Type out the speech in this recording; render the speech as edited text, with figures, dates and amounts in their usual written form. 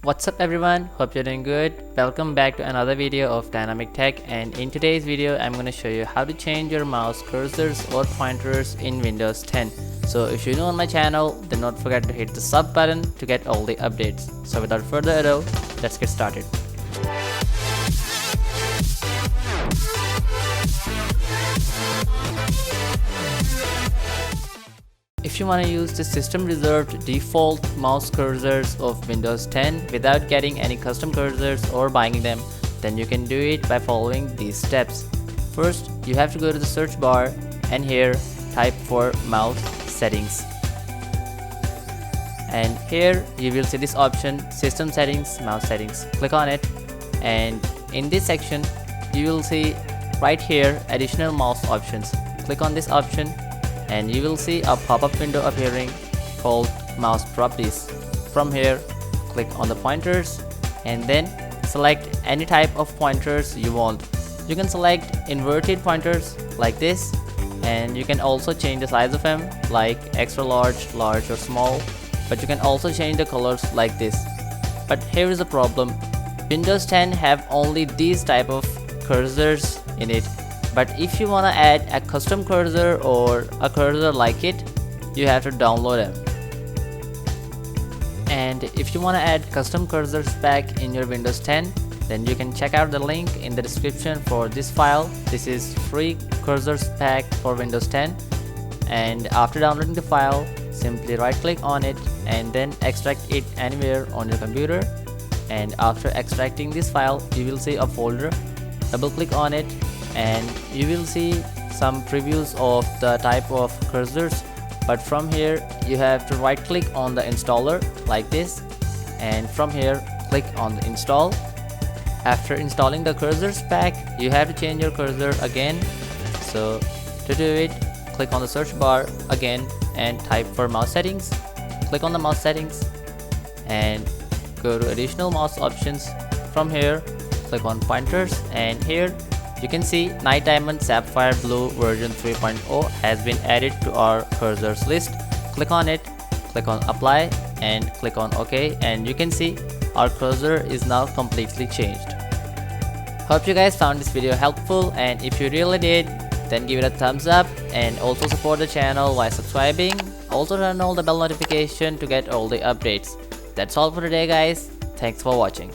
What's up everyone, hope you're doing good. Welcome back to another video of Dynamic Tech, and in today's video I'm going to show you how to change your mouse cursors or pointers in Windows 10. So if you're new on my channel, then don't forget to hit the sub button to get all the updates. So without further ado, let's get started. If you want to use the system reserved default mouse cursors of Windows 10 without getting any custom cursors or buying them, then you can do it by following these steps. First, you have to go to the search bar and here type for mouse settings. And here you will see this option, system settings, mouse settings. Click on it, and in this section you will see right here additional mouse options. Click on this option and you will see a pop-up window appearing called mouse properties. From here, click on the pointers and then select any type of pointers you want. You can select inverted pointers like this, and you can also change the size of them like extra large, large or small, but you can also change the colors like this. But here is the problem, Windows 10 have only these type of cursors in it. But if you want to add a custom cursor or a cursor like it, you have to download them. And if you want to add custom cursors pack in your Windows 10, then you can check out the link in the description for this file. This is free cursors pack for Windows 10. And after downloading the file, simply right click on it and then extract it anywhere on your computer. And after extracting this file, you will see a folder. Double click on it and you will see some previews of the type of cursors, but from here you have to right click on the installer like this, and from here click on the install. After installing the cursors pack, you have to change your cursor again. So to do it, click on the search bar again and type for mouse settings. Click on the mouse settings and go to additional mouse options. From here click on pointers, and here you can see Night Diamond Sapphire Blue version 3.0 has been added to our cursors list. Click on it, click on apply and click on OK, and you can see our cursor is now completely changed. Hope you guys found this video helpful, and if you really did, then give it a thumbs up and also support the channel by subscribing. Also turn on the bell notification to get all the updates. That's all for today guys. Thanks for watching.